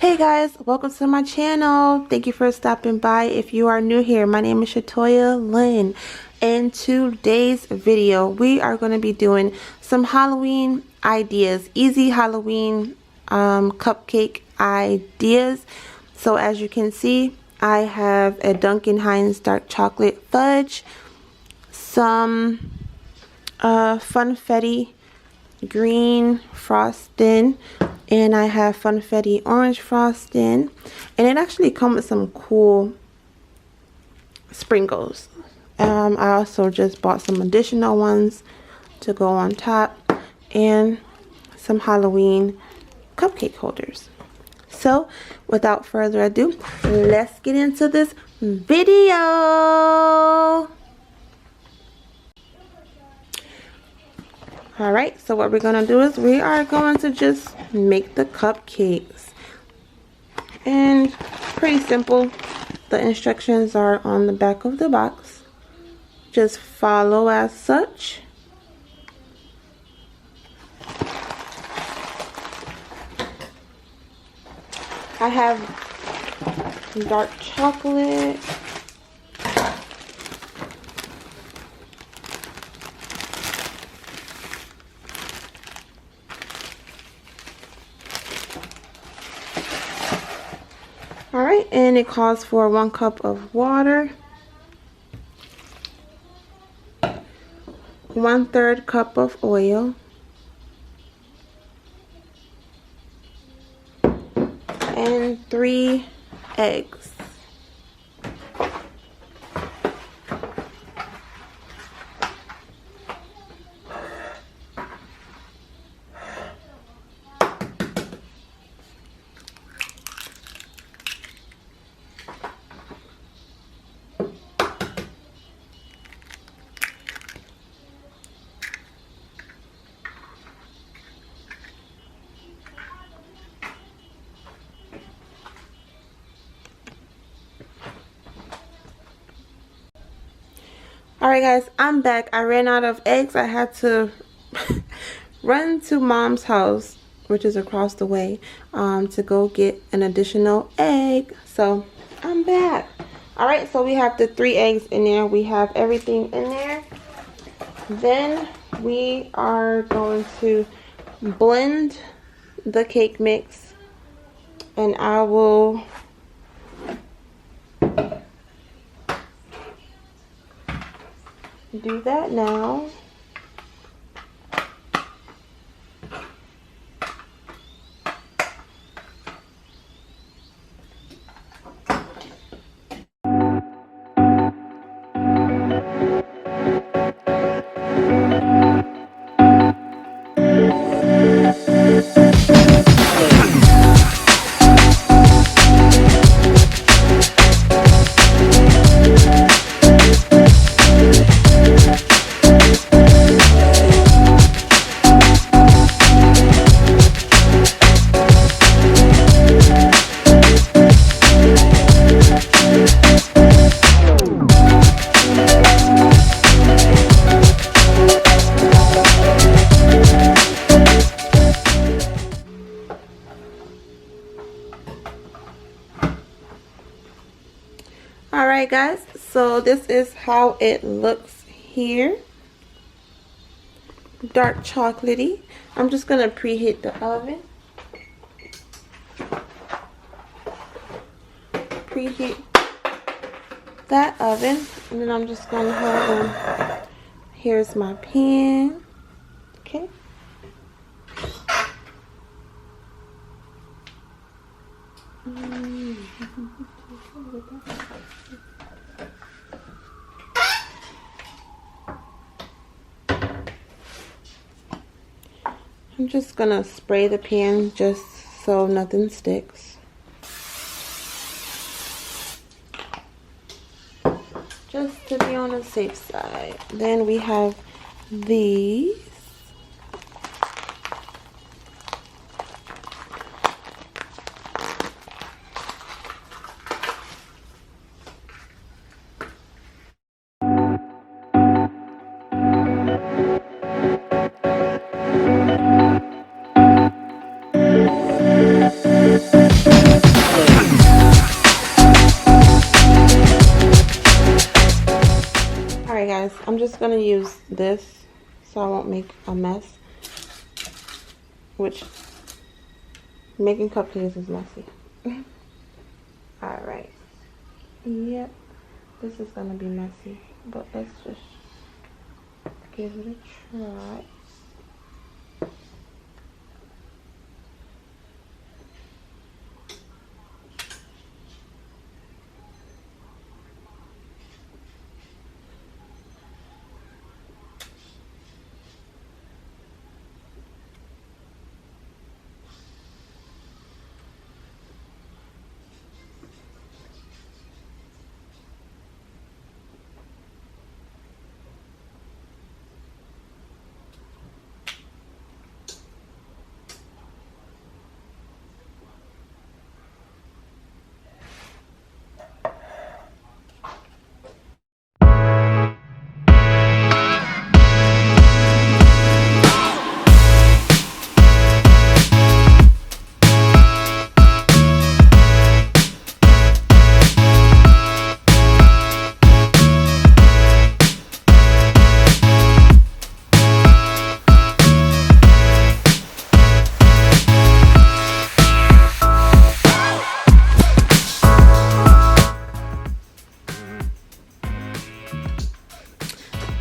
Hey guys, welcome to my channel. Thank you for stopping by. If you are new here, my name is Shatoya Lynn. In today's video, we are going to be doing some Halloween ideas, easy Halloween cupcake ideas. So as you can see, I have a Duncan Hines dark chocolate fudge, some Funfetti green frosting, and I have Funfetti orange frosting, and it actually comes with some cool sprinkles. I also just bought some additional ones to go on top, and some Halloween cupcake holders. So without further ado, let's get into this video. Alright, so what we're going to do is we are going to just make the cupcakes. And pretty simple. The instructions are on the back of the box. Just follow as such. I have dark chocolate. Alright, and it calls for 1 cup of water, 1/3 cup of oil, and 3 eggs. Alright guys, I'm back. I ran out of eggs. I had to run to mom's house, which is across the way, to go get an additional egg. So I'm back. Alright, so we have the 3 eggs in there. We have everything in there. Then we are going to blend the cake mix, and I will do that now. Alright guys, so this is how it looks here. Dark chocolatey. I'm just going to preheat the oven. Preheat that oven, and then I'm just going to have here's my pan. Okay. I'm just gonna spray the pan just so nothing sticks. Just to be on the safe side. Then we have these. guys, I'm just gonna use this so I won't make a mess, which making cupcakes is messy. All right. Yep. This is gonna be messy, but let's just give it a try.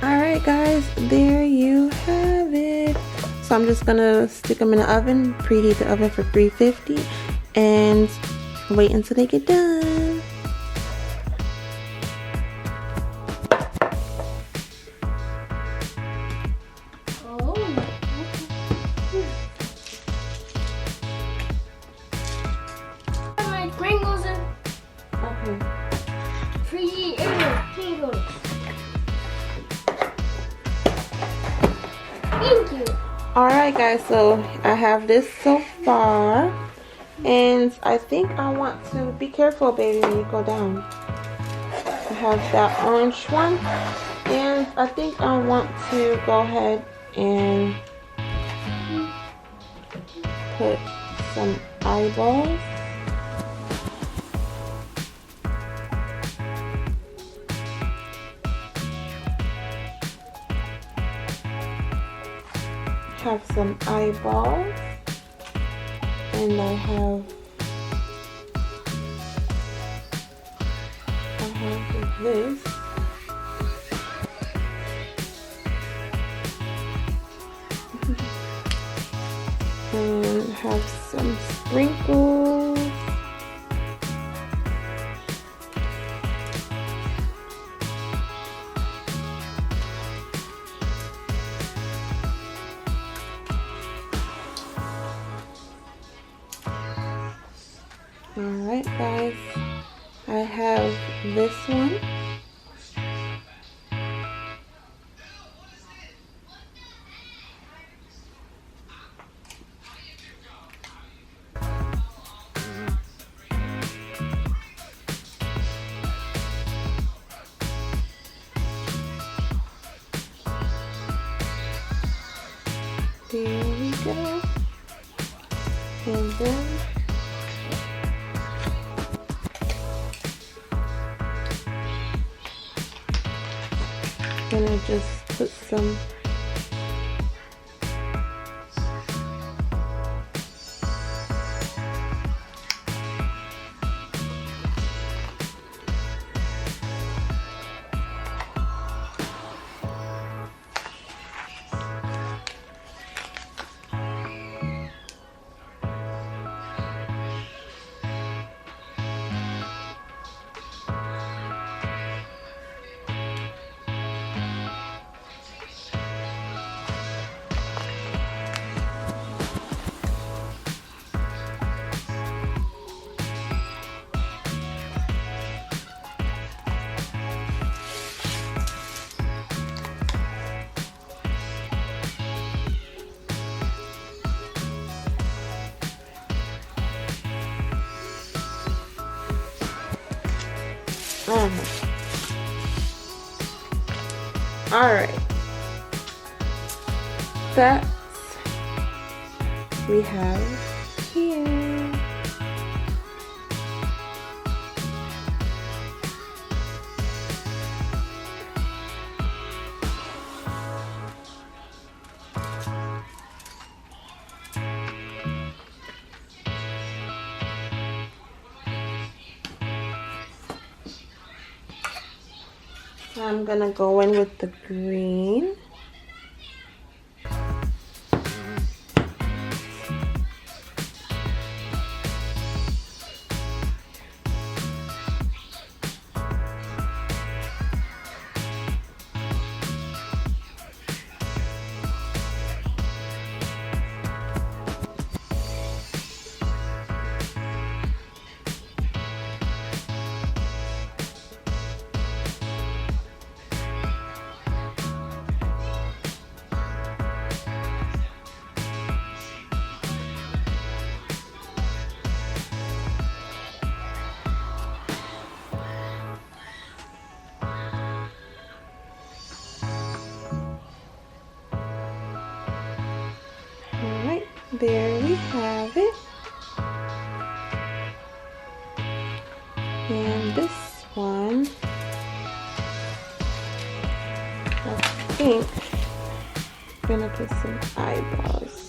Alright guys, there you have it. So I'm just gonna stick them in the oven, preheat the oven for 350 and wait until they get done. My Pringles and Okay. Pringles. Thank you. Alright guys, so I have this so far. And I think I want to be careful, baby, when you go down. I have that orange one. And I think I want to go ahead and put some eyeballs. Have some eyeballs, and I have this. And have some sprinkles. Alright guys, I have this one. There we go. And then gonna just put some Alright. That we have here. I'm gonna go in with the green. Alright, there we have it. And this one, I think I'm gonna put some eyeballs.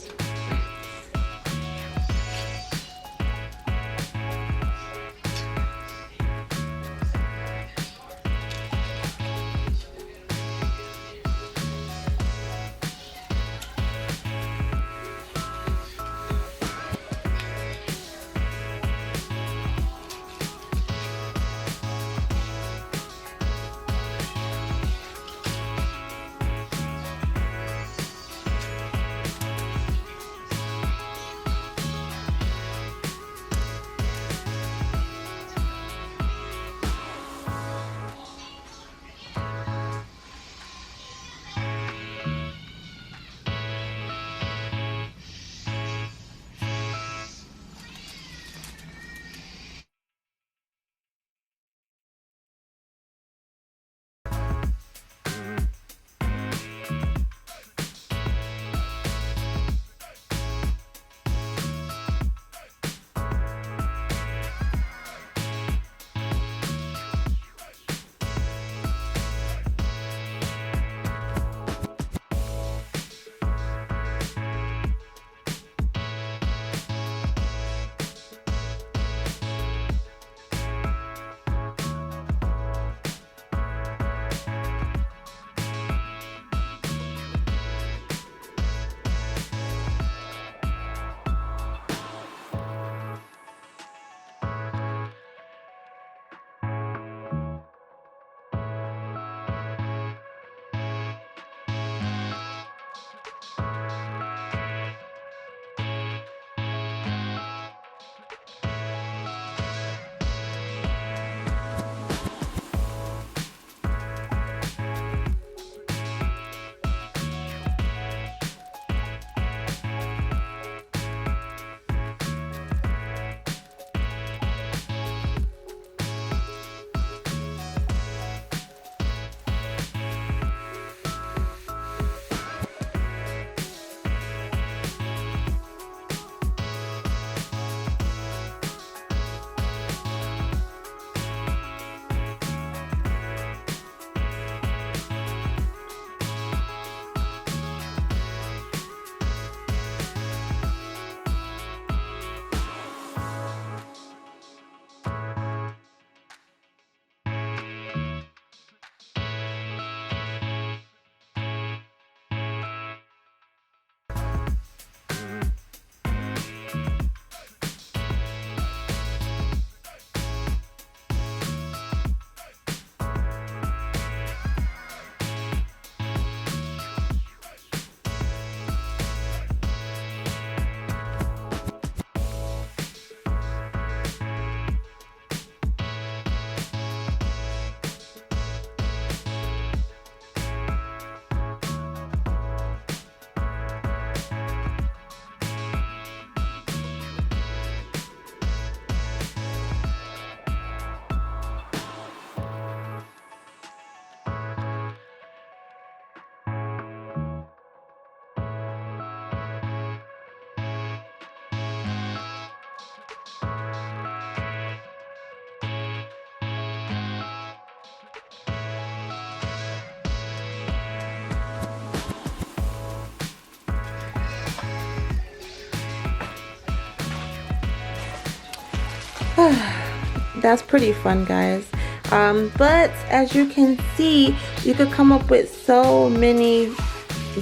That's pretty fun, guys. But as you can see, you could come up with so many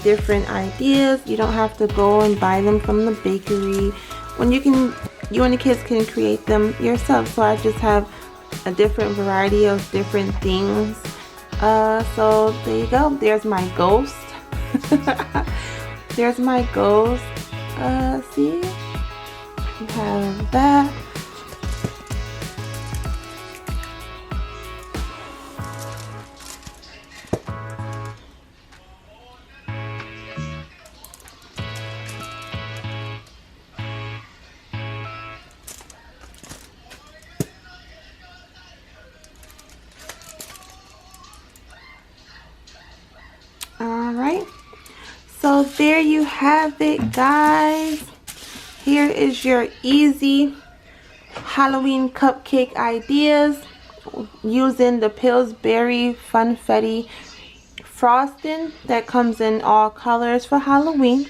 different ideas. You don't have to go and buy them from the bakery. You and the kids can create them yourself. So I just have a different variety of different things. So there you go. There's my ghost. There's my ghost. See? You have that. Alright, so there you have it, guys. Here is your easy Halloween cupcake ideas using the Pillsbury Funfetti frosting that comes in all colors for Halloween.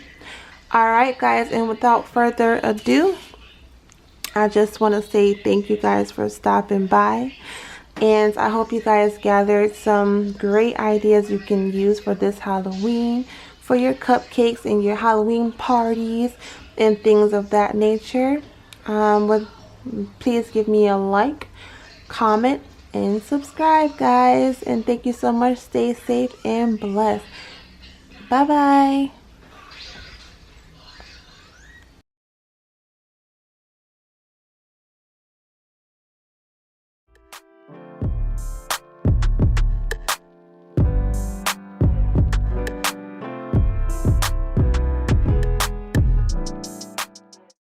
Alright guys, and without further ado, I just want to say thank you guys for stopping by. And I hope you guys gathered some great ideas you can use for this Halloween, for your cupcakes and your Halloween parties and things of that nature. Please give me a like, comment, and subscribe, guys. And thank you so much. Stay safe and blessed. Bye-bye.